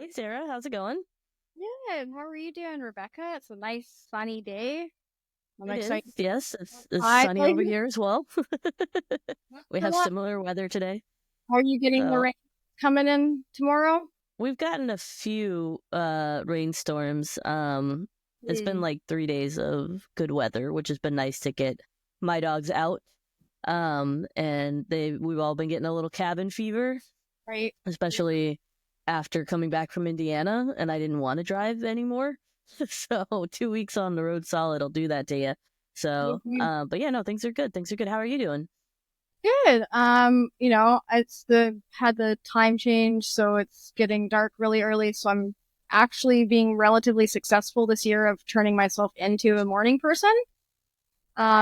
Hey Sarah, how's it going? Good. How are you doing, Rebecca? It's a nice sunny day. I'm It is, excited. yes, it's I sunny like over here as well. We for have that. similar weather today. Are you getting the So rain coming in tomorrow? we've gotten a few rainstorms. It's been Hmm. like 3 days of good weather, which has been nice to get my dogs out. And we've all been getting a little cabin fever, Right. especially after coming back from Indiana, and I didn't want to drive anymore. So 2 weeks on the road solid will do that to you. So, Mhm. but yeah, no, things are good. Things are good. How are you doing? Good. It's the had the time change, so it's getting dark really early. So I'm actually being relatively successful this year of turning myself into a morning person,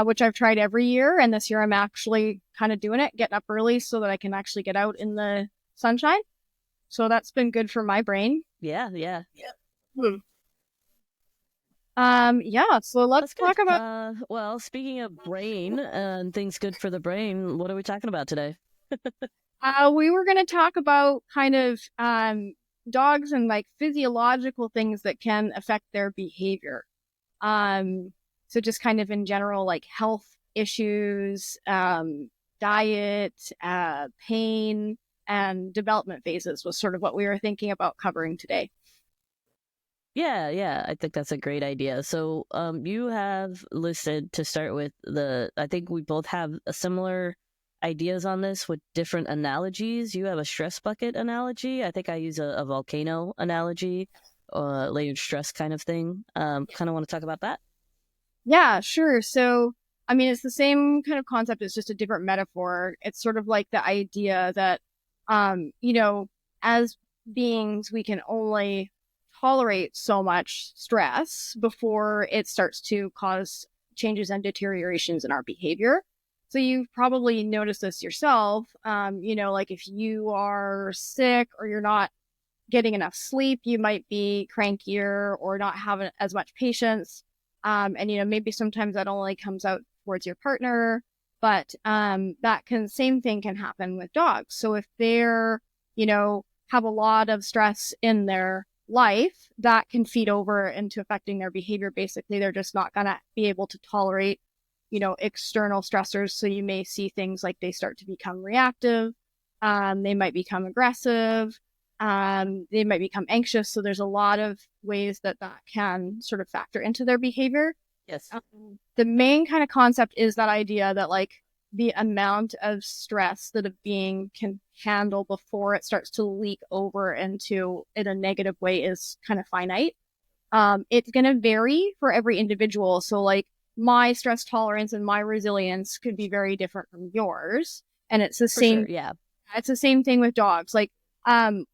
which I've tried every year. And this year I'm actually kind of doing it, getting up early so that I can actually get out in the sunshine. So that's been good for my brain. Yeah, yeah, Hmm. Yeah, so let's that's good. talk about Well, speaking of brain and things good for the brain, what are we talking about today? we were gonna talk about kind of dogs and like physiological things that can affect their behavior. Um, so just kind of in general, like health issues, diet, pain, and development phases was sort of what we were thinking about covering today. Yeah, yeah, I think that's a great idea. So, you have listed to start with I think we both have a similar ideas on this with different analogies. You have a stress bucket analogy. I think I use a volcano analogy, layered stress kind of thing. Kind of want to talk about that. Yeah, sure. So, I mean, it's the same kind of concept. It's just a different metaphor. It's sort of like the idea that, um, you know, as beings, we can only tolerate so much stress before it starts to cause changes and deteriorations in our behavior. So you've probably noticed this yourself. Like if you are sick or you're not getting enough sleep, you might be crankier or not having as much patience. And maybe sometimes that only comes out towards your partner, but same thing can happen with dogs. So if have a lot of stress in their life, that can feed over into affecting their behavior. Basically, they're just not gonna be able to tolerate, external stressors. So you may see things like they start to become reactive, they might become aggressive, they might become anxious. So there's a lot of ways that can sort of factor into their behavior. Yes. The main kind of concept is that idea that like the amount of stress that a being can handle before it starts to leak over into in a negative way is kind of finite. It's going to vary for every individual. So like my stress tolerance and my resilience could be very different from yours. And For sure. Yeah. it's the same thing with dogs. Like,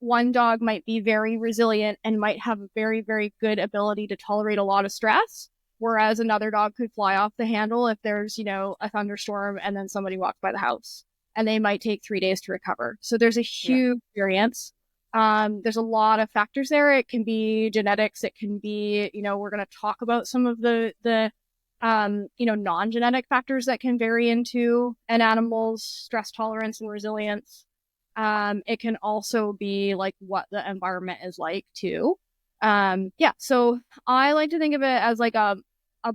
one dog might be very resilient and might have a very, very good ability to tolerate a lot of stress, whereas another dog could fly off the handle if there's, a thunderstorm and then somebody walks by the house, and they might take 3 days to recover. So there's a Yeah. huge variance. There's a lot of factors there. It can be genetics. It can be, we're going to talk about some of the non-genetic factors that can vary into an animal's stress tolerance and resilience. It can also be like what the environment is like too. Yeah, so I like to think of it as like a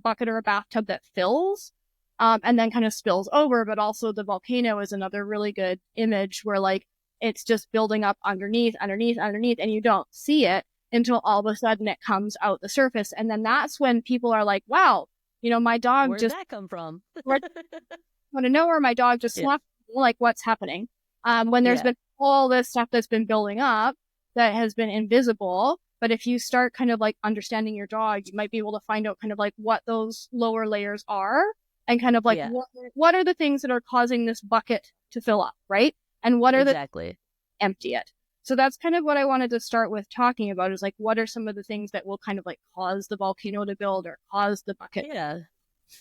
bucket or a bathtub that fills, and then kind of spills over. But also the volcano is another really good image where like it's just building up underneath, underneath, underneath, and you don't see it until all of a sudden it comes out the surface. And then that's when people are like, wow, my dog Where'd just that come from? want to know where my dog just Yeah. left, like what's happening. When there's Yeah. been all this stuff that's been building up that has been invisible. But if you start kind of like understanding your dog, you might be able to find out kind of like what those lower layers are and kind of like Yeah. what are the things that are causing this bucket to fill up, right? And what are the Exactly. empty it. So that's kind of what I wanted to start with talking about is like what are some of the things that will kind of like cause the volcano to build or cause the bucket. Yeah. And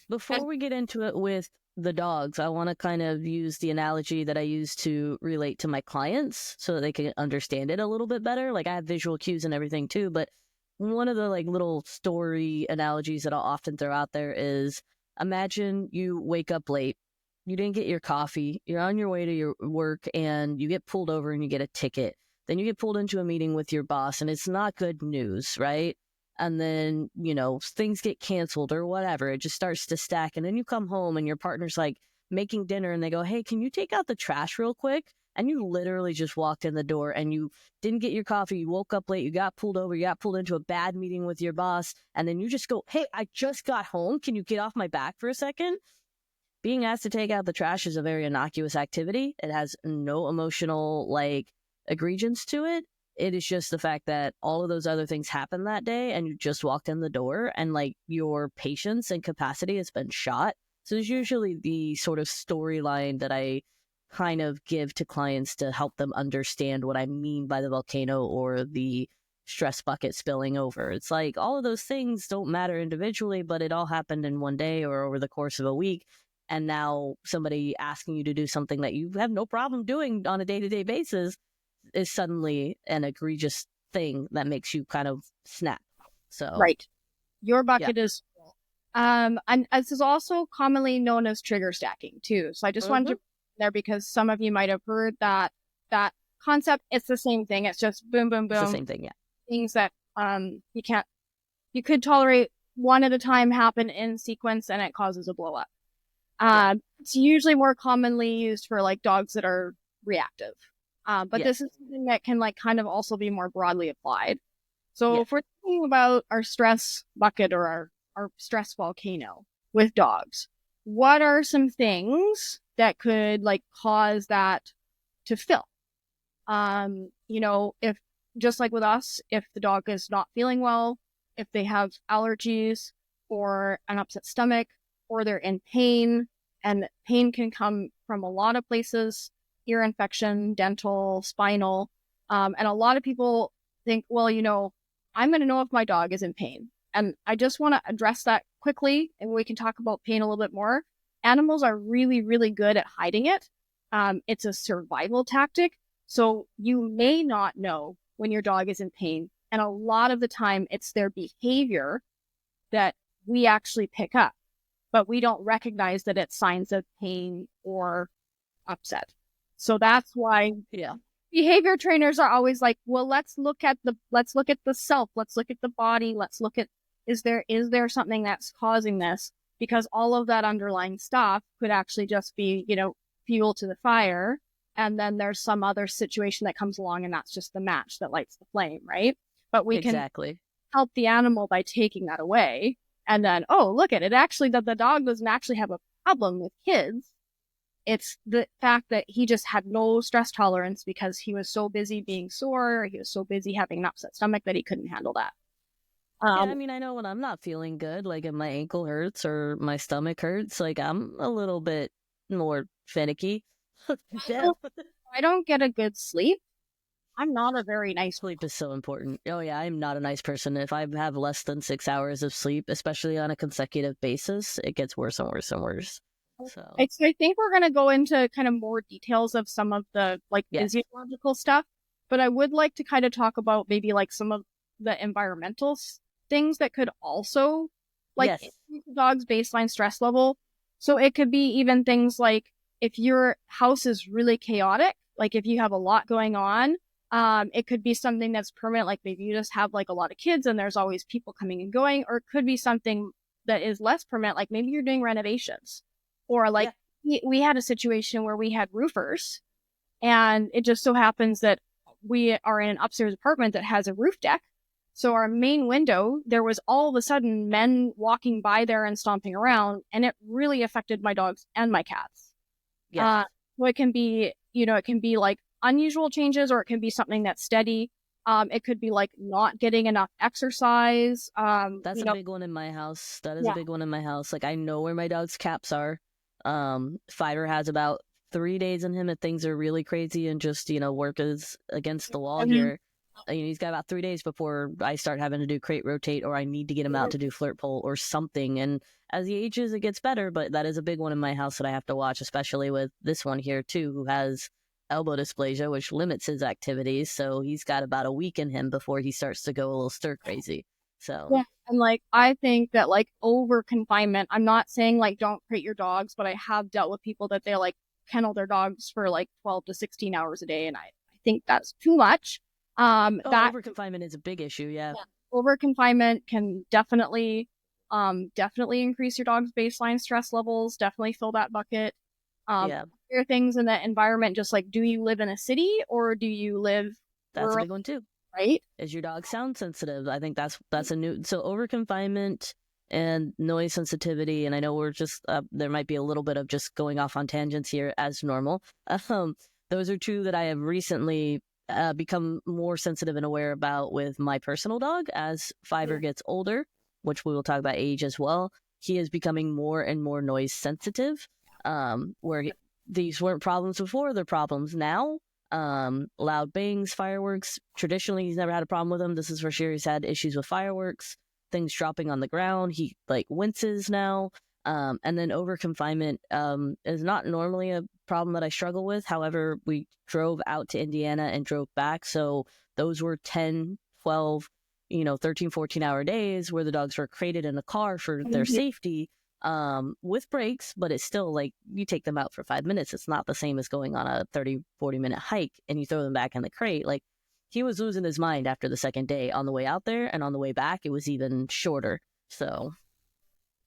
Before we get into it with the dogs, I want to kind of use the analogy that I use to relate to my clients so that they can understand it a little bit better. Like I have visual cues and everything too, but one of the like little story analogies that I'll often throw out there is imagine you wake up late, you didn't get your coffee, you're on your way to your work and you get pulled over and you get a ticket. Then you get pulled into a meeting with your boss and it's not good news, right? And then, things get canceled or whatever. It just starts to stack. And then you come home and your partner's like making dinner and they go, hey, can you take out the trash real quick? And you literally just walked in the door and you didn't get your coffee. You woke up late. You got pulled over. You got pulled into a bad meeting with your boss. And then you just go, hey, I just got home. Can you get off my back for a second? Being asked to take out the trash is a very innocuous activity. It has no emotional egregence to it. It is just the fact that all of those other things happened that day and you just walked in the door and your patience and capacity has been shot. So there's usually the sort of storyline that I kind of give to clients to help them understand what I mean by the volcano or the stress bucket spilling over. It's like all of those things don't matter individually, but it all happened in one day or over the course of a week. And now somebody asking you to do something that you have no problem doing on a day-to-day basis is suddenly an egregious thing that makes you kind of snap. So Right. Your bucket is full. And this is also commonly known as trigger stacking too. So I just wanted to put there because some of you might have heard that concept. It's the same thing. It's just boom, boom, boom. It's the same thing, yeah. Things that you could tolerate one at a time happen in sequence and it causes a blow up. It's usually more commonly used for dogs that are reactive. But this is something that can kind of also be more broadly applied. So if we're thinking about our stress bucket or our stress volcano with dogs, what are some things that could cause that to fill? If just like with us, if the dog is not feeling well, if they have allergies or an upset stomach, or they're in pain, and pain can come from a lot of places, ear infection, dental, spinal. And a lot of people think, well, I'm going to know if my dog is in pain. And I just want to address that quickly, and we can talk about pain a little bit more. Animals are really, really good at hiding it. It's a survival tactic. So you may not know when your dog is in pain. And a lot of the time, it's their behavior that we actually pick up, but we don't recognize that it's signs of pain or upset. So that's why behavior trainers are always like, well, let's look at the self, let's look at the body, let's look at is there something that's causing this? Because all of that underlying stuff could actually just be, fuel to the fire. And then there's some other situation that comes along and that's just the match that lights the flame, right? But we can help the animal by taking that away. And then, oh, look at it. Actually, that the dog doesn't actually have a problem with kids. It's the fact that he just had no stress tolerance because he was so busy being sore. Or he was so busy having an upset stomach that he couldn't handle that. I know when I'm not feeling good, if my ankle hurts or my stomach hurts, I'm a little bit more finicky. I don't get a good sleep. I'm not a very nice Sleep is so important. Oh yeah, I'm not a nice person. If I have less than 6 hours of sleep, especially on a consecutive basis, it gets worse and worse and worse. So I think we're going to go into kind of more details of some of the physiological stuff, but I would like to kind of talk about maybe some of the environmental things that could also increase the dog's baseline stress level. So it could be even things like if your house is really chaotic, if you have a lot going on, it could be something that's permanent, like maybe you just have a lot of kids and there's always people coming and going, or it could be something that is less permanent, like maybe you're doing renovations. Or we had a situation where we had roofers, and it just so happens that we are in an upstairs apartment that has a roof deck. So our main window, there was all of a sudden men walking by there and stomping around, and it really affected my dogs and my cats. So it can be, unusual changes, or it can be something that's steady. It could be not getting enough exercise. That's a big one in my house. That is a big one in my house. I know where my dog's caps are. Fighter has about 3 days in him if things are really crazy and just, work is against the wall here. He's got about 3 days before I start having to do crate rotate, or I need to get him out to do flirt pole or something. And as he ages, it gets better, but that is a big one in my house that I have to watch, especially with this one here too, who has elbow dysplasia, which limits his activities. So he's got about a week in him before he starts to go a little stir crazy. So and I think that over confinement, I'm not saying don't crate your dogs, but I have dealt with people that they kennel their dogs for 12 to 16 hours a day, and I think that's too much. Oh, That over confinement is a big issue. Yeah. yeah, over confinement can definitely increase your dog's baseline stress levels. Definitely fill that bucket. Yeah. There are things in the environment, just like, do you live in a city or do you live That's a rural? big one too. Right? Is your dog sound sensitive? I think that's a new, so over confinement and noise sensitivity. And I know we're just there might be a little bit of just going off on tangents here as normal. Um, those are two that I have recently become more sensitive and aware about with my personal dog as Fiverr gets older, which we will talk about age as well. He is becoming more and more noise sensitive. These weren't problems before; they're problems now. Loud bangs, fireworks. Traditionally, he's never had a problem with them. This is for sure. He's had issues with fireworks, things dropping on the ground. He like winces now. And then over confinement is not normally a problem that I struggle with. However, we drove out to Indiana and drove back. So those were 10, 12, 13, 14-hour days where the dogs were crated in a car for their safety with breaks, but it's still like you take them out for 5 minutes. It's not the same as going on a 30-40 minute hike and you throw them back in the crate. Like he was losing his mind after the second day on the way out there, and on the way back it was even shorter. So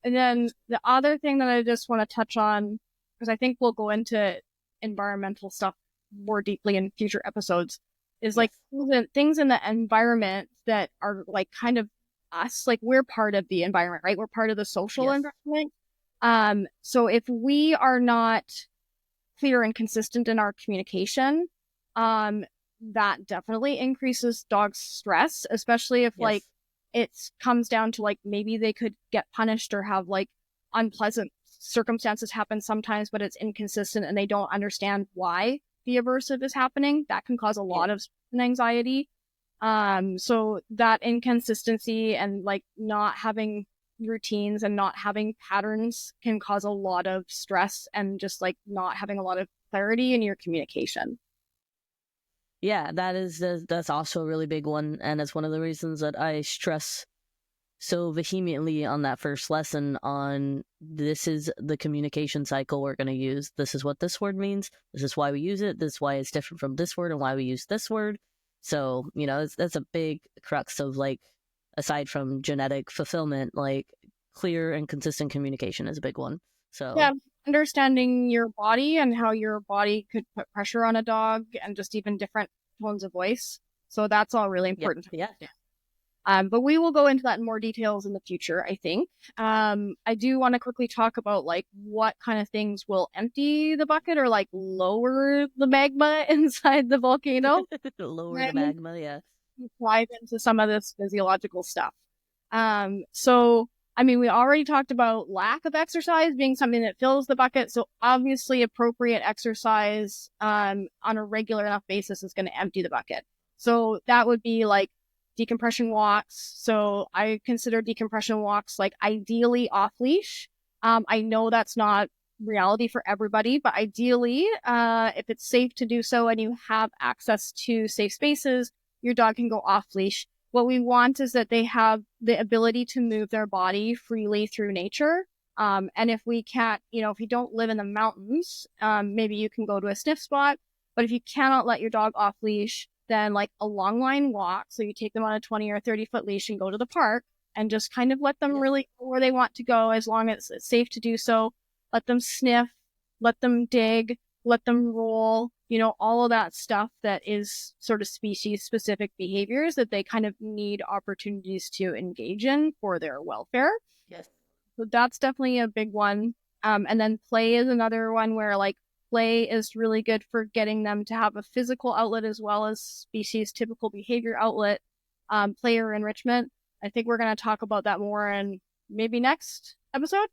And then the other thing that I just want to touch on, because I think we'll go into environmental stuff more deeply in future episodes, is like things in the environment that are like kind of us, like we're part of the environment, right? We're part of the social environment. So if we are not clear and consistent in our communication, that definitely increases dogs' stress, especially if like it comes down to like maybe they could get punished or have like unpleasant circumstances happen sometimes, but it's inconsistent and they don't understand why the aversive is happening. That can cause a lot of anxiety. So that inconsistency and like not having routines and not having patterns can cause a lot of stress and just like not having a lot of clarity in your communication. Yeah, that's also a really big one, and it's one of the reasons that I stress so vehemently on that first lesson on this is the communication cycle we're going to use. This is what this word means. This is why we use it. This is why it's different from this word and why we use this word. So, that's a big crux of like, aside from genetic fulfillment, like clear and consistent communication is a big one. So, yeah, understanding your body and how your body could put pressure on a dog and just even different tones of voice. So that's all really important. Yeah. But we will go into that in more details in the future, I think. I do want to quickly talk about like what kind of things will empty the bucket or like lower the magma inside the volcano. Lower the magma, yeah. Dive into some of this physiological stuff. So I mean, we already talked about lack of exercise being something that fills the bucket. So obviously appropriate exercise on a regular enough basis is going to empty the bucket. So that would be like decompression walks. So I consider decompression walks like ideally off leash. I know that's not reality for everybody, but ideally, if it's safe to do so and you have access to safe spaces, your dog can go off leash. What we want is that they have the ability to move their body freely through nature. And if we can't, if you don't live in the mountains, maybe you can go to a sniff spot. But if you cannot let your dog off leash, then like a long line walk. So you take them on a 20 or 30-foot leash and go to the park and just kind of let them really go where they want to go as long as it's safe to do so. Let them sniff, let them dig, let them roll, all of that stuff that is sort of species specific behaviors that they kind of need opportunities to engage in for their welfare. Yes. So that's definitely a big one. And then play is another one where like play is really good for getting them to have a physical outlet as well as species typical behavior outlet. Player enrichment. I think we're going to talk about that more in maybe next episode.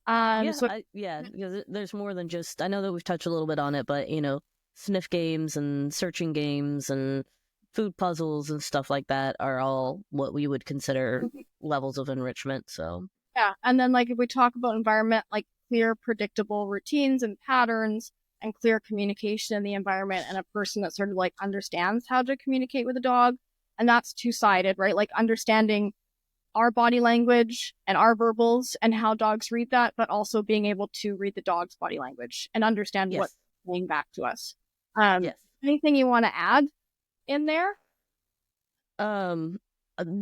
Because there's more than just, I know that we've touched a little bit on it, but sniff games and searching games and food puzzles and stuff like that are all what we would consider levels of enrichment. So yeah, and then like if we talk about environment, like clear predictable routines and patterns and clear communication in the environment, and a person that sort of like understands how to communicate with a dog, and that's two-sided, right? Like understanding our body language and our verbals and how dogs read that, but also being able to read the dog's body language and understand what's saying back to us. Anything you want to add in there? Um,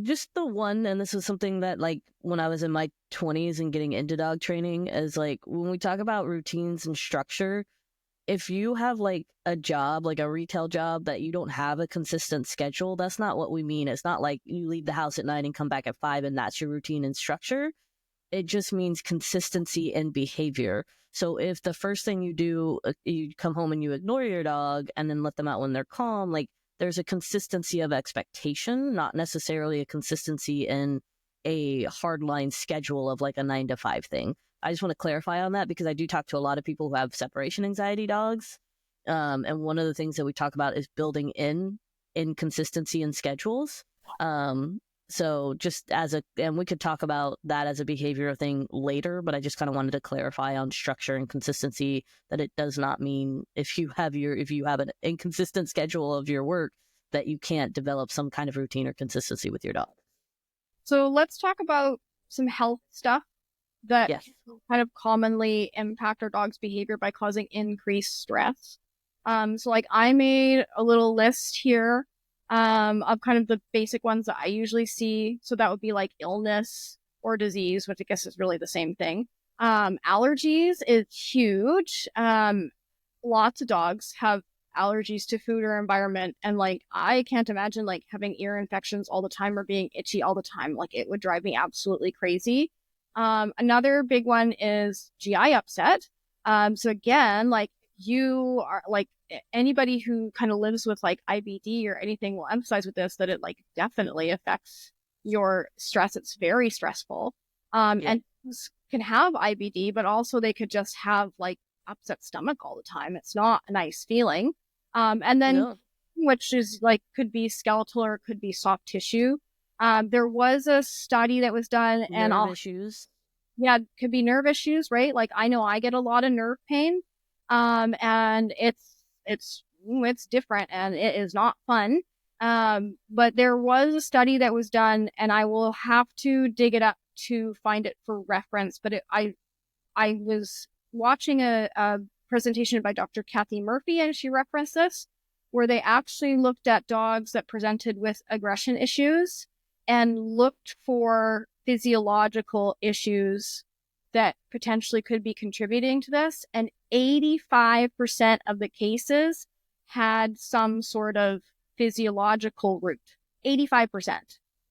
just the one, and this was something that, like, when I was in my 20s and getting into dog training, is like when we talk about routines and structure, if you have like a job, like a retail job, that you don't have a consistent schedule, that's not what we mean. It's not like you leave the house at 9 and come back at 5 and that's your routine and structure. It just means consistency in behavior. So if the first thing you do, you come home and you ignore your dog and then let them out when they're calm, like, there's a consistency of expectation, not necessarily a consistency in a hardline schedule of like a 9 to 5 thing. I just want to clarify on that because I do talk to a lot of people who have separation anxiety dogs. And one of the things that we talk about is building in inconsistency in schedules. So just as a, and we could talk about that as a behavioral thing later, but I just kind of wanted to clarify on structure and consistency that it does not mean if you have an inconsistent schedule of your work that you can't develop some kind of routine or consistency with your dog. So let's talk about some health stuff that Yes. kind of commonly impact our dog's behavior by causing increased stress. So like I made a little list here of kind of the basic ones that I usually see. So that would be like illness or disease, which I guess is really the same thing. Allergies is huge. Lots of dogs have allergies to food or environment, and like I can't imagine like having ear infections all the time or being itchy all the time. Like it would drive me absolutely crazy. Another big one is GI upset. So again, like you are like anybody who kind of lives with like IBD or anything will emphasize with this that it like definitely affects your stress. It's very stressful. Yeah. And can have IBD, but also they could just have like upset stomach all the time. It's not a nice feeling. And then No. which is like could be skeletal or could be soft tissue. There was a study that was done, and Nerve issues. yeah, it could be nerve issues, right? Like I know I get a lot of nerve pain, and it's different and it is not fun. But there was a study that was done, and I will have to dig it up to find it for reference. But I was watching a presentation by Dr. Kathy Murphy, and she referenced this, where they actually looked at dogs that presented with aggression issues and looked for physiological issues that potentially could be contributing to this. And 85% of the cases had some sort of physiological root. 85%.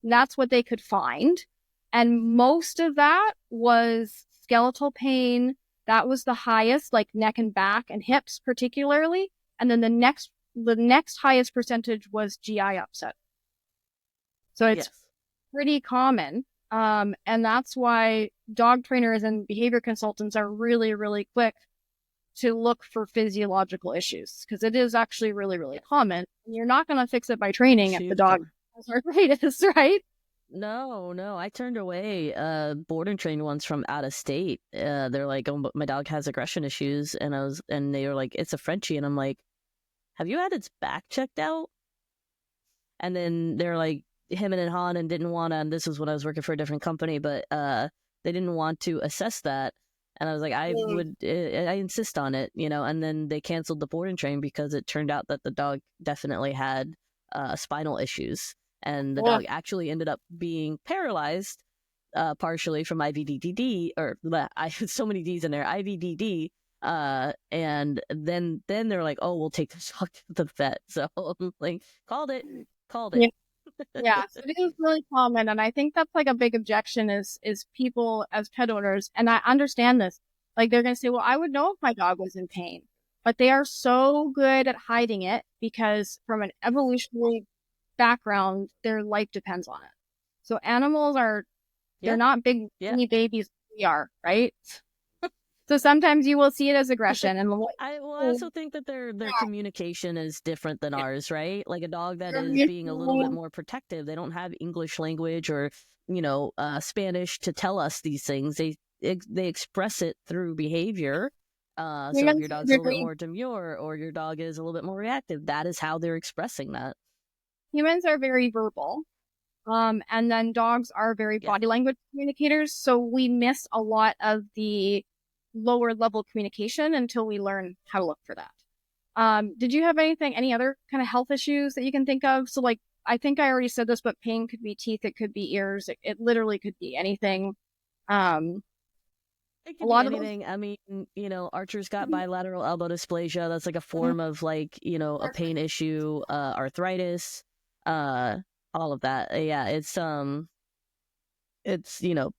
And that's what they could find. And most of that was skeletal pain. That was the highest, like neck and back and hips particularly. And then the next highest percentage was GI upset. So it's Yes. pretty common. And that's why dog trainers and behavior consultants are really, really quick to look for physiological issues because it is actually really, really common. And you're not going to fix it by training if the Super dog common. has arthritis, right? No, no. I turned away board and trained ones from out of state. They're like, oh, but my dog has aggression issues, and they were like, it's a Frenchie, and I'm like, have you had its back checked out? And then they're like, him and Han and didn't want to, and this was when I was working for a different company, but they didn't want to assess that. And I was like, I insist on it, and then they canceled the board and train because it turned out that the dog definitely had spinal issues. And the Ugh. dog actually ended up being paralyzed partially from IVDD, or so many D's in there, IVDD. And then they're like, oh, we'll take this dog to the vet. So I'm like, called it. Yeah. Yeah, so it is really common, and I think that's like a big objection is people as pet owners, and I understand this. Like they're gonna say, "Well, I would know if my dog was in pain," but they are so good at hiding it because from an evolutionary background, their life depends on it. So animals are they're Yeah, not big yeah. teeny babies like we are, right? So sometimes you will see it as aggression, and I also think that their communication is different than ours, right? Like a dog that is being a little bit more protective, they don't have English language or Spanish to tell us these things. They express it through behavior. So if your humans are dog's a little bit very more demure or your dog is a little bit more reactive, that is how they're expressing that. humans are very verbal. And then dogs are very Yeah. body language communicators. So we miss a lot of the lower level communication until we learn how to look for that. Did you have any other kind of health issues that you can think of? So like, I think I already said this, but pain could be teeth, it could be ears, it literally could be anything. Um, It a could be lot of those. anything. I mean, Archer's got bilateral elbow dysplasia. That's like a form of like, a pain issue, arthritis, uh, all of that. Yeah, it's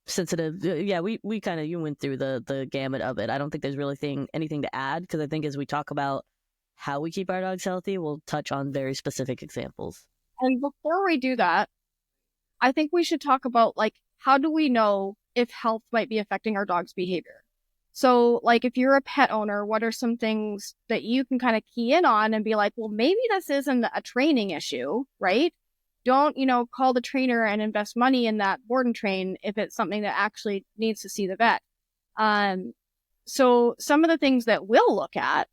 sensitive. Yeah, we kind of you went through the gamut of it. I don't think there's really anything to add because I think as we talk about how we keep our dogs healthy, we'll touch on very specific examples. And before we do that, I think we should talk about like how do we know if health might be affecting our dog's behavior? So, like, if you're a pet owner, what are some things that you can kind of key in on and be like, well, maybe this isn't a training issue, right? Don't, call the trainer and invest money in that board and train if it's something that actually needs to see the vet. Um, so some of the things that we'll look at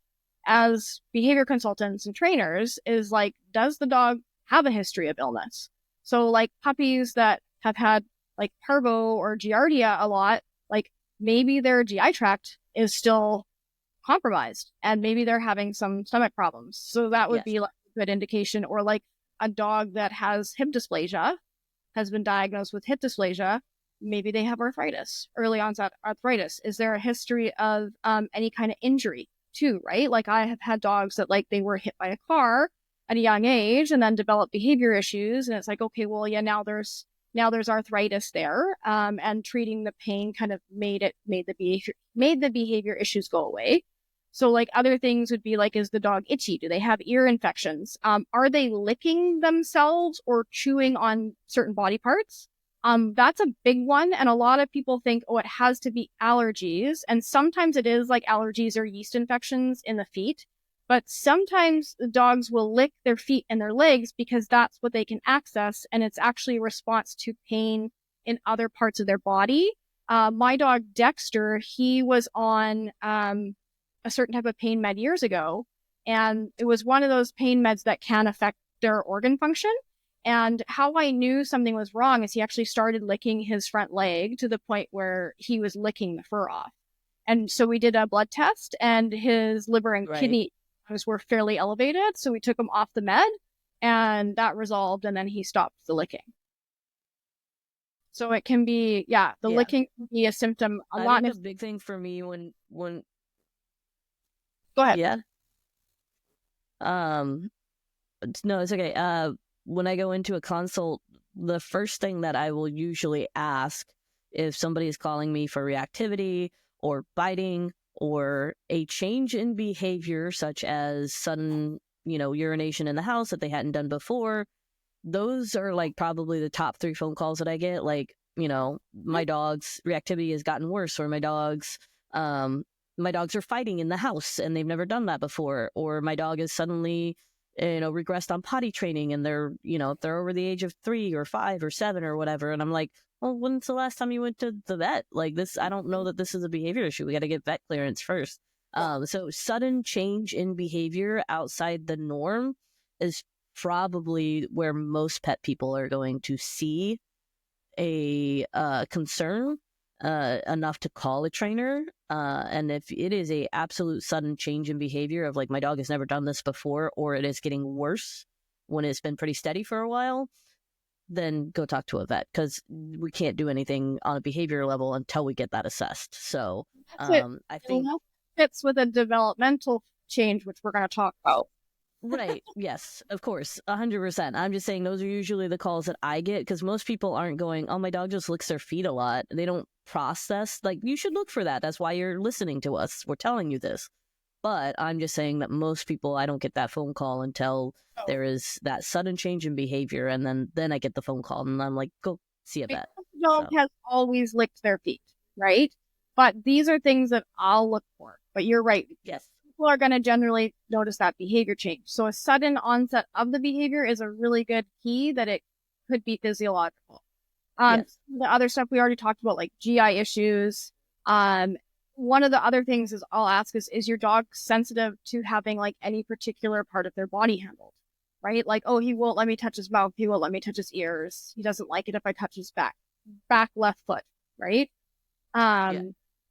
as behavior consultants and trainers is like, does the dog have a history of illness? So like puppies that have had like parvo or giardia a lot, like maybe their GI tract is still compromised and maybe they're having some stomach problems. So that would Yes. be like a good indication. Or like a dog that has hip dysplasia has been diagnosed with hip dysplasia. Maybe they have arthritis, early onset arthritis. Is there a history of any kind of injury too, right? Like I have had dogs that like they were hit by a car at a young age and then developed behavior issues. And it's like, okay, well, yeah, now there's arthritis there. And treating the pain kind of made the behavior issues go away. So like other things would be like, is the dog itchy? Do they have ear infections? Are they licking themselves or chewing on certain body parts? That's a big one. And a lot of people think, oh, it has to be allergies. And sometimes it is like allergies or yeast infections in the feet. But sometimes the dogs will lick their feet and their legs because that's what they can access. And it's actually a response to pain in other parts of their body. My dog, Dexter, he was on a certain type of pain med years ago. And it was one of those pain meds that can affect their organ function. And how I knew something was wrong is he actually started licking his front leg to the point where he was licking the fur off. And so we did a blood test and his liver and Right. kidney were fairly elevated. So we took him off the med and that resolved. And then he stopped the licking. So it can be, yeah, the Yeah. licking can be a symptom. A I lot. think the big thing for me when Go ahead. yeah. Um no, it's okay. When I go into a consult, the first thing that I will usually ask if somebody is calling me for reactivity or biting or a change in behavior, such as sudden, urination in the house that they hadn't done before, those are like probably the top 3 phone calls that I get. Like, my dog's reactivity has gotten worse, or um, my dogs are fighting in the house and they've never done that before, or my dog is suddenly regressed on potty training and they're over the age of 3 or 5 or 7 or whatever. And I'm like, well, when's the last time you went to the vet? Like this, I don't know that this is a behavior issue. We got to get vet clearance first. So sudden change in behavior outside the norm is probably where most pet people are going to see a concern enough to call a trainer. And if it is a absolute sudden change in behavior of like my dog has never done this before, or it is getting worse when it's been pretty steady for a while, then go talk to a vet because we can't do anything on a behavior level until we get that assessed. So That's it. I think Fits with a developmental change, which we're going to talk about. right. Yes, of course. 100%. I'm just saying those are usually the calls that I get because most people aren't going, oh, my dog just licks their feet a lot. They don't process. Like, you should look for that. That's why you're listening to us. We're telling you this. But I'm just saying that most people, I don't get that phone call until So, there is that sudden change in behavior. And then I get the phone call and I'm like, go see a because vet. the dog So, has always licked their feet, right? But these are things that I'll look for. But you're right. yes. People are going to generally notice that behavior change. So a sudden onset of the behavior is a really good key that it could be physiological. Yes. The other stuff we already talked about, like GI issues. One of the other things is I'll ask is your dog sensitive to having like any particular part of their body handled, right? Like, oh, he won't let me touch his mouth. He won't let me touch his ears. He doesn't like it if I touch his back left foot, right? Yeah.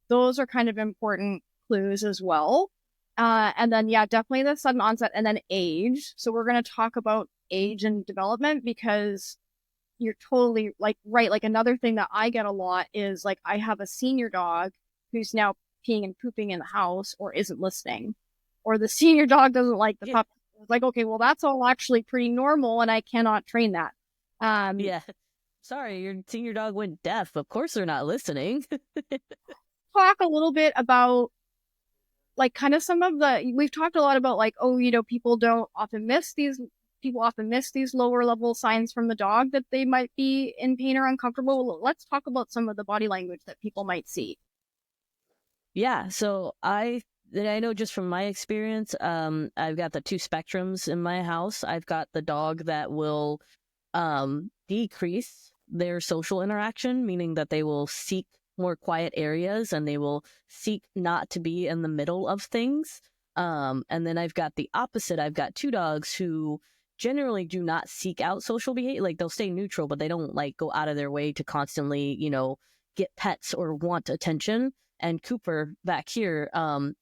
Those are kind of important clues as well. And then, yeah, definitely the sudden onset and then age. So we're going to talk about age and development because you're totally like right. Like another thing that I get a lot is like I have a senior dog who's now peeing and pooping in the house or isn't listening, or the senior dog doesn't like the Yeah, pup. It's like, okay, well, that's all actually pretty normal, and I cannot train that. Um, yeah. Sorry, your senior dog went deaf. Of course they're not listening. talk a little bit about like kind of some of the we've talked a lot about like oh people often miss these lower level signs from the dog that they might be in pain or uncomfortable. Let's talk about some of the body language that people might see. Yeah, so I know just from my experience, I've got the two spectrums in my house. I've got the dog that will decrease their social interaction, meaning that they will seek more quiet areas and they will seek not to be in the middle of things. And then I've got the opposite. I've got two dogs who generally do not seek out social behavior. Like they'll stay neutral, but they don't like go out of their way to constantly, get pets or want attention. And Cooper back here,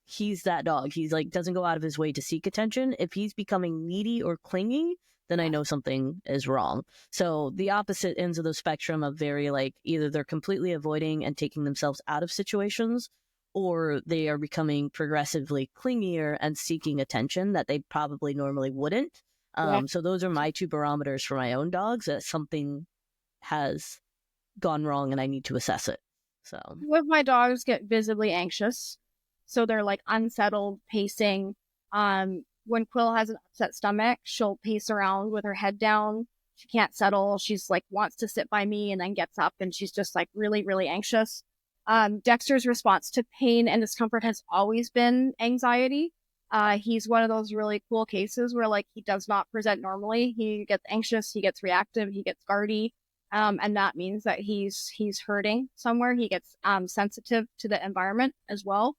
he's that dog. He's like doesn't go out of his way to seek attention. If he's becoming needy or clingy, then I know something is wrong. So the opposite ends of the spectrum of very like either they're completely avoiding and taking themselves out of situations, or they are becoming progressively clingier and seeking attention that they probably normally wouldn't. Yeah. So those are my two barometers for my own dogs that something has gone wrong and I need to assess it. So Two of my dogs get visibly anxious, so they're like unsettled, pacing. When Quill has an upset stomach, she'll pace around with her head down. She can't settle. She's like wants to sit by me and then gets up and she's just like really, really anxious. Dexter's response to pain and discomfort has always been anxiety. He's one of those really cool cases where like he does not present normally. He gets anxious, he gets reactive, he gets guardy, and that means that he's hurting somewhere. He gets sensitive to the environment as well.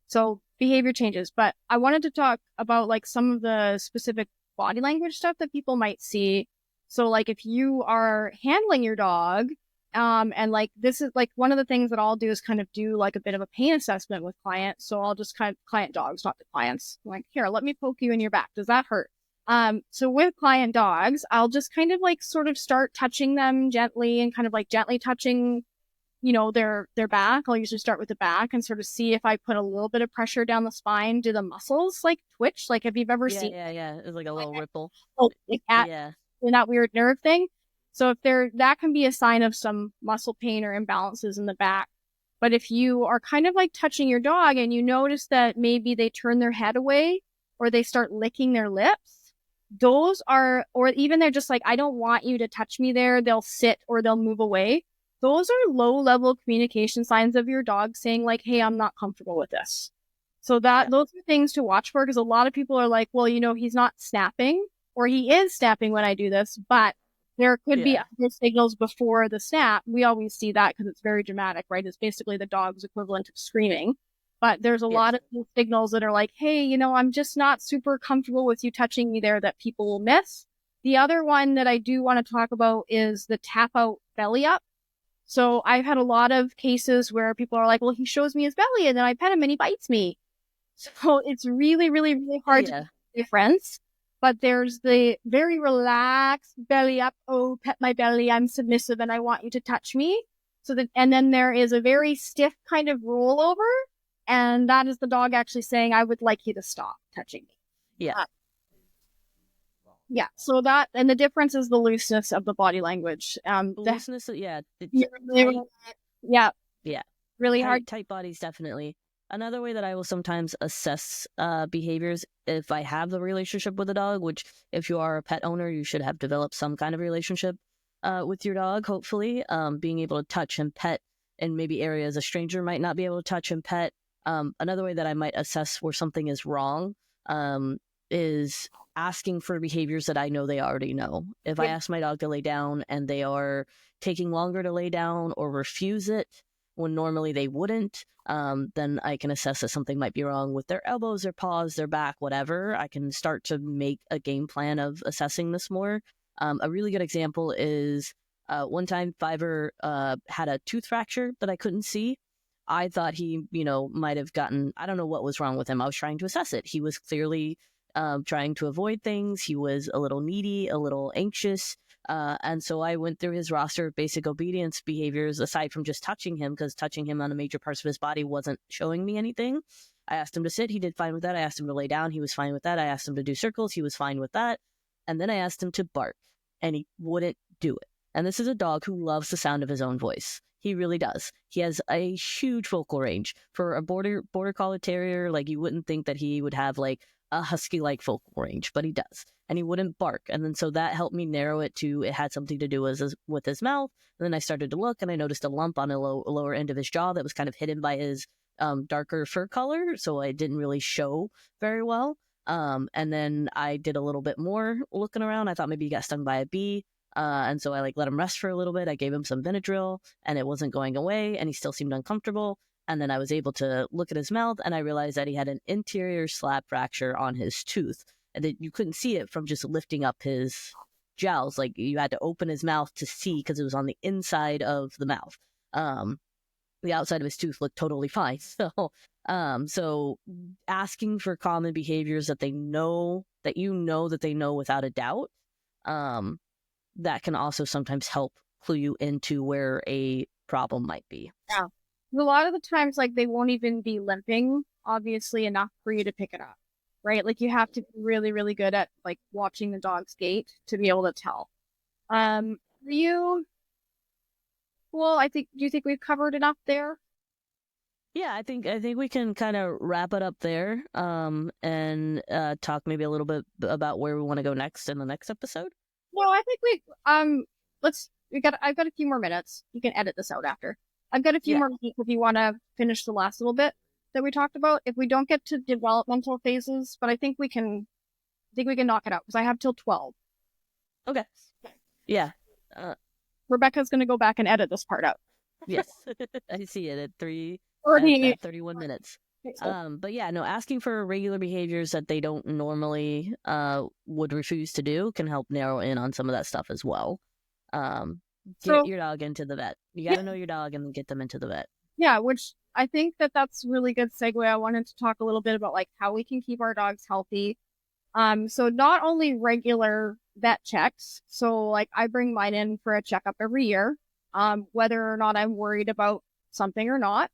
So behavior changes. But I wanted to talk about like some of the specific body language stuff that people might see. So like if you are handling your dog, and like this is like one of the things that I'll do is kind of do like a bit of a pain assessment with clients. So I'll just kind of client dogs, not the clients. I'm like, here, let me poke you in your back. Does that hurt? So with client dogs, I'll just kind of like sort of start touching them gently and kind of like gently touching, their back. I'll usually start with the back and sort of see if I put a little bit of pressure down the spine, do the muscles like twitch? Like if you've ever yeah, seen yeah, yeah. It's like a little ripple. like at Yeah. in that weird nerve thing. So if that can be a sign of some muscle pain or imbalances in the back. But if you are kind of like touching your dog and you notice that maybe they turn their head away or they start licking their lips, those are, or even they're just like, I don't want you to touch me there. They'll sit or they'll move away. Those are low level communication signs of your dog saying like, hey, I'm not comfortable with this. So Yeah. those are things to watch for because a lot of people are like, well, he's not snapping or he is snapping when I do this, but there could be Yeah. other signals before the snap. We always see that because it's very dramatic, right? It's basically the dog's equivalent of screaming. But there's a lot Yes. of signals that are like, hey, I'm just not super comfortable with you touching me there that people will miss. The other one that I do want to talk about is the tap out belly up. So I've had a lot of cases where people are like, well, he shows me his belly and then I pet him and he bites me. So it's really, really, really hard to Yeah. tell the difference. But there's the very relaxed belly up. Oh, pet my belly. I'm submissive and I want you to touch me. And then there is a very stiff kind of rollover. And that is the dog actually saying, I would like you to stop touching me. Yeah. Uh, yeah. So and the difference is the looseness of the body language. The looseness, yeah. It's Really, tight. yeah, Yeah. really hard. Tight bodies, definitely. Another way that I will sometimes assess behaviors if I have the relationship with a dog, which if you are a pet owner, you should have developed some kind of relationship with your dog, hopefully. Being able to touch and pet in maybe areas a stranger might not be able to touch and pet. Another way that I might assess where something is wrong is asking for behaviors that I know they already know. If I Yeah. ask my dog to lay down and they are taking longer to lay down or refuse it when normally they wouldn't, then I can assess that something might be wrong with their elbows, their paws, their back, whatever. I can start to make a game plan of assessing this more. A really good example is one time Fiverr had a tooth fracture that I couldn't see. I thought he, might have gotten, I don't know what was wrong with him. I was trying to assess it. He was clearly trying to avoid things. He was a little needy, a little anxious. And so I went through his roster of basic obedience behaviors aside from just touching him, because touching him on the major parts of his body wasn't showing me anything. I asked him to sit. He did fine with that. I asked him to lay down. He was fine with that. I asked him to do circles. He was fine with that. And then I asked him to bark, and he wouldn't do it. And this is a dog who loves the sound of his own voice. He really does. He has a huge vocal range. For a border collie terrier, like, you wouldn't think that he would have like a husky-like vocal range, but he does. And he wouldn't bark. And then so that helped me narrow it to, it had something to do with his mouth. And then I started to look, and I noticed a lump on the lower end of his jaw that was kind of hidden by his darker fur color, so it didn't really show very well. And then I did a little bit more looking around. I thought maybe he got stung by a bee. And so I let him rest for a little bit. I gave him some Benadryl, and it wasn't going away, and he still seemed uncomfortable. And then I was able to look at his mouth, and I realized that he had an interior slab fracture on his tooth, and that you couldn't see it from just lifting up his jowls. Like, you had to open his mouth to see, because it was on the inside of the mouth. The outside of his tooth looked totally fine. So asking for common behaviors that they know, that they know without a doubt, that can also sometimes help clue you into where a problem might be. Yeah. A lot of the times, like, they won't even be limping, obviously, enough for you to pick it up, right? Like, you have to be really, really good at, like, watching the dog's gait to be able to tell. Do you think we've covered enough there? Yeah, I think we can kind of wrap it up there, and talk maybe a little bit about where we want to go next in the next episode. Well, I think I've got a few more minutes. You can edit this out after. I've got a few more minutes if you want to finish the last little bit that we talked about. If we don't get to developmental phases, but I think we can knock it out, because I have till 12. Okay. Yeah. Rebecca's going to go back and edit this part out. Yes. I see it at 31 minutes. But yeah, no, asking for regular behaviors that they don't normally would refuse to do can help narrow in on some of that stuff as well. Get your dog into the vet. You got to know your dog and get them into the vet. Yeah, which I think that's really good segue. I wanted to talk a little bit about, like, how we can keep our dogs healthy. So not only regular vet checks. So, like, I bring mine in for a checkup every year, whether or not I'm worried about something or not.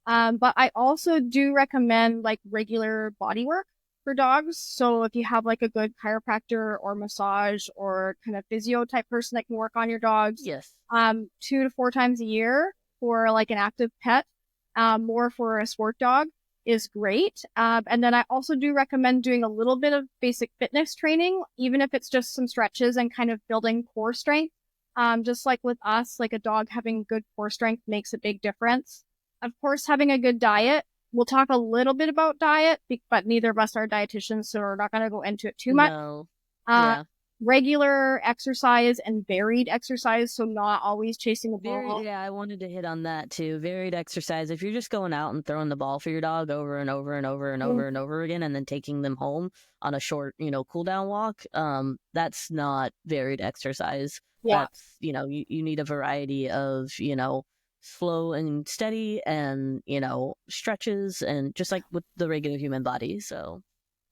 But I also do recommend, like, regular body work for dogs. So if you have, like, a good chiropractor or massage or kind of physio type person that can work on your dogs, yes, 2 to 4 times a year for, like, an active pet, more for a sport dog is great. And then I also do recommend doing a little bit of basic fitness training, even if it's just some stretches and kind of building core strength. Just like with us, like, a dog having good core strength makes a big difference. Of course, having a good diet. We'll talk a little bit about diet, but neither of us are dietitians, so we're not going to go into it too much. No. Regular exercise and varied exercise, so not always chasing the ball. Yeah, I wanted to hit on that too. Varied exercise. If you're just going out and throwing the ball for your dog over and over and over and over and over again, and then taking them home on a short, cool down walk, that's not varied exercise. Yeah. That's, you need a variety of, slow and steady and, stretches, and just like with the regular human body. So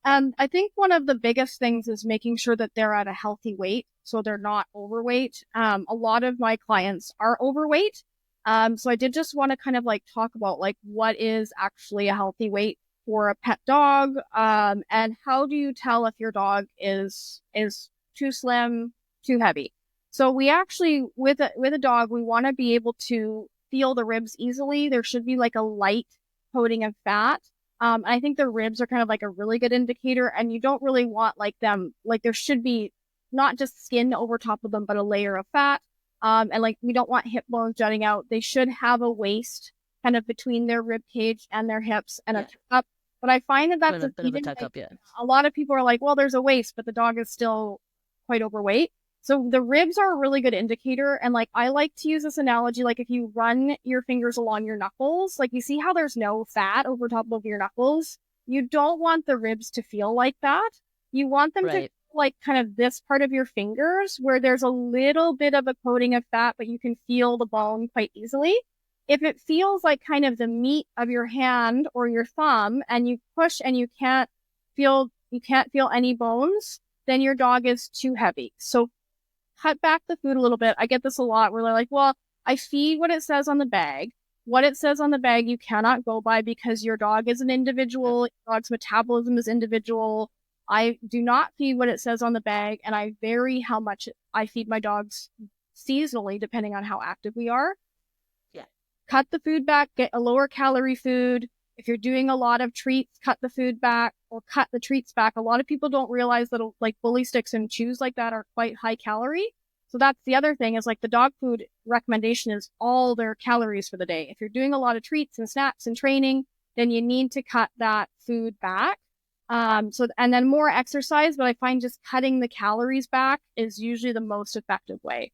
I think one of the biggest things is making sure that they're at a healthy weight, so they're not overweight. A lot of my clients are overweight. So I did just want to kind of, like, talk about, like, what is actually a healthy weight for a pet dog, and how do you tell if your dog is too slim, too heavy. So we actually, with a dog, we want to be able to feel the ribs easily. There should be, like, a light coating of fat. I think the ribs are kind of like a really good indicator, and you don't really want, like, them, like, there should be not just skin over top of them, but a layer of fat. And, like, we don't want hip bones jutting out. They should have a waist kind of between their rib cage and their hips, and a tuck up. But I find that that's a bit of a tuck up. Yeah. A lot of people are like, well, there's a waist, but the dog is still quite overweight. So the ribs are a really good indicator. And, like, I like to use this analogy, like, if you run your fingers along your knuckles, like, you see how there's no fat over top of your knuckles? You don't want the ribs to feel like that. You want them to, like, kind of this part of your fingers where there's a little bit of a coating of fat, but you can feel the bone quite easily. if it feels like kind of the meat of your hand or your thumb and you push and you can't feel any bones, then your dog is too heavy. So cut back the food a little bit. I get this a lot where they're like, well, I feed what it says on the bag. What it says on the bag, you cannot go by because your dog is an individual. Your dog's metabolism is individual. I do not feed what it says on the bag, and I vary how much I feed my dogs seasonally, depending on how active we are. Yeah. Cut the food back, get a lower calorie food. If you're doing a lot of treats, cut the food back or cut the treats back. A lot of people don't realize that like bully sticks and chews like that are quite high calorie. So that's the other thing is like the dog food recommendation is all their calories for the day. If you're doing a lot of treats and snacks and training, then you need to cut that food back. And then more exercise, but I find just cutting the calories back is usually the most effective way.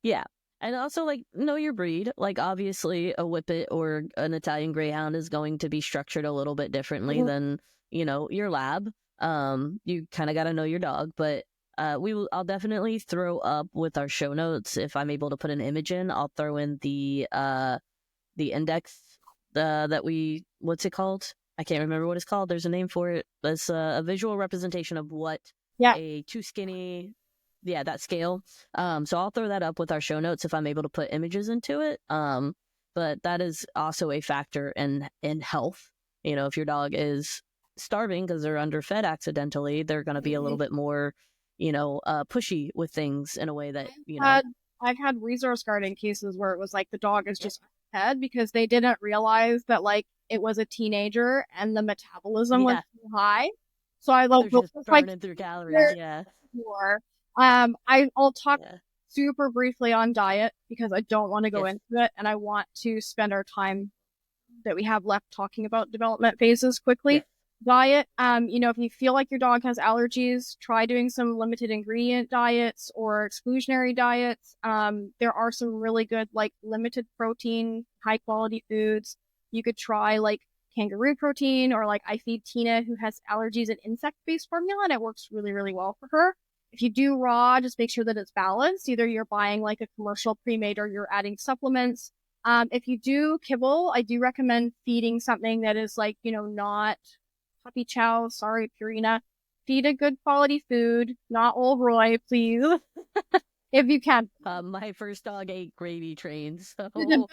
Yeah. And also, like, know your breed. Like, obviously, a Whippet or an Italian Greyhound is going to be structured a little bit differently than, your lab. You kind of got to know your dog, but I'll definitely throw up with our show notes. If I'm able to put an image in, I'll throw in the index what's it called? I can't remember what it's called. There's a name for it. It's a visual representation of what Yeah. a too skinny, that scale. So I'll throw that up with our show notes if I'm able to put images into it. But that is also a factor in health. If your dog is starving because they're underfed accidentally, they're going to be a little bit more, pushy with things in a way that, I've had resource guarding cases where it was like the dog is just fed because they didn't realize that like it was a teenager and the metabolism was too high. So I they're just burning through calories. Yeah. More. I'll talk super briefly on diet because I don't want to go into it and I want to spend our time that we have left talking about development phases quickly. Diet, if you feel like your dog has allergies, try doing some limited ingredient diets or exclusionary diets. There are some really good like limited protein, high quality foods. You could try like kangaroo protein or like I feed Tina who has allergies and insect-based formula and it works really, really well for her. If you do raw, just make sure that it's balanced. Either you're buying like a commercial pre-made or you're adding supplements. If you do kibble, I do recommend feeding something that is like, not puppy chow. Sorry, Purina. Feed a good quality food, not Old Roy, please. If you can. My first dog ate gravy trains, so you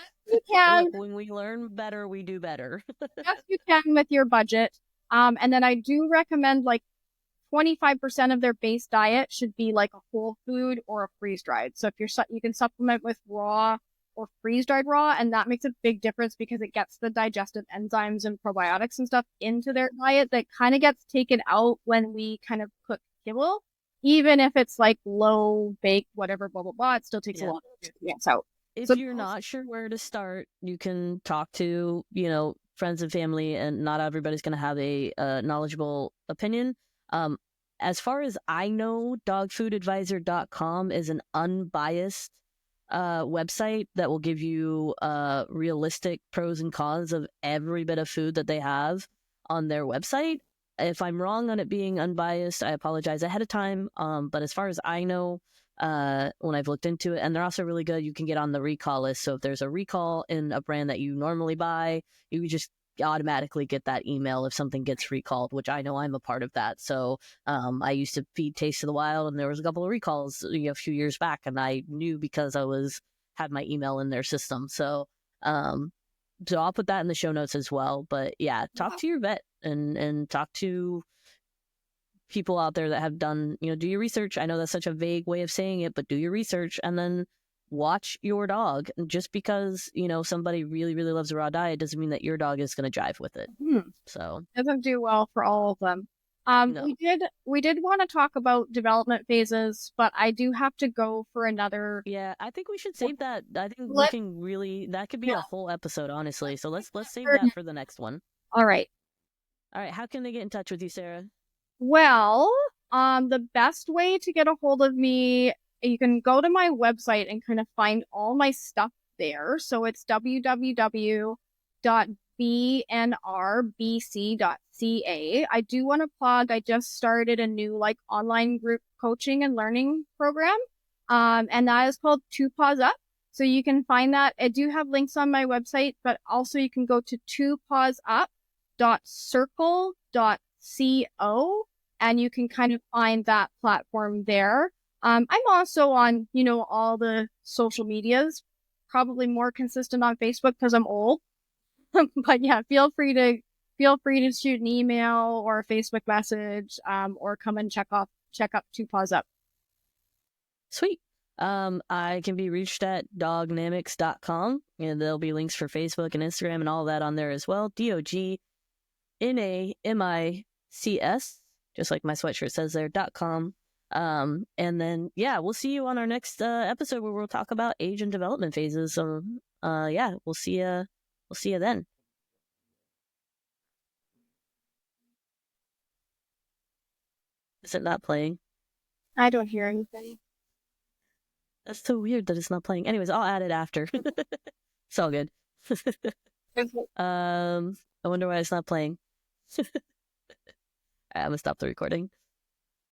can. Look, when we learn better, we do better. Yes, you can with your budget. And then I do recommend like 25% of their base diet should be like a whole food or a freeze dried. So if you can supplement with raw or freeze dried raw, and that makes a big difference because it gets the digestive enzymes and probiotics and stuff into their diet that kind of gets taken out when we kind of cook kibble. Even if it's like low bake, whatever, blah, blah, blah, it still takes a lot to get out. If you're not sure where to start, you can talk to, friends and family, and not everybody's going to have a knowledgeable opinion. As far as I know, dogfoodadvisor.com is an unbiased website that will give you realistic pros and cons of every bit of food that they have on their website. If I'm wrong on it being unbiased, I apologize ahead of time. But as far as I know, when I've looked into it, and they're also really good, you can get on the recall list. So if there's a recall in a brand that you normally buy, you just automatically get that email if something gets recalled, which I know I'm a part of that. So I used to feed Taste of the Wild, and there was a couple of recalls a few years back, and I knew because I had my email in their system. So I'll put that in the show notes as well. But yeah, talk to your vet and talk to people out there that have done, do your research. I know that's such a vague way of saying it, but do your research and then watch your dog. Just because, somebody really, really loves a raw diet doesn't mean that your dog is going to jive with it. So doesn't do well for all of them. No. We did want to talk about development phases, but I do have to go for another. Yeah, I think we should save that. I think that could be a whole episode, honestly. So let's save that for the next one. All right. How can they get in touch with you, Sarah? Well, the best way to get a hold of me, you can go to my website and kind of find all my stuff there. So it's www.bnrbc.ca. I do want to plug, I just started a new online group coaching and learning program. And that is called Two Paws Up. So you can find that. I do have links on my website, but also you can go to twopawsup.circle.co and you can kind of find that platform there. I'm also on, all the social medias, probably more consistent on Facebook because I'm old. But yeah, feel free to shoot an email or a Facebook message, or come and check up Two Paws Up. Sweet. I can be reached at dognamics.com, and there'll be links for Facebook and Instagram and all that on there as well. DOGNAMICS, just like my sweatshirt says there, .com. And then, yeah, we'll see you on our next episode where we'll talk about age and development phases. So, yeah, we'll see you then. Is it not playing? I don't hear anything. That's so weird that it's not playing. Anyways, I'll add it after. It's all good. I wonder why it's not playing. I'm gonna stop the recording.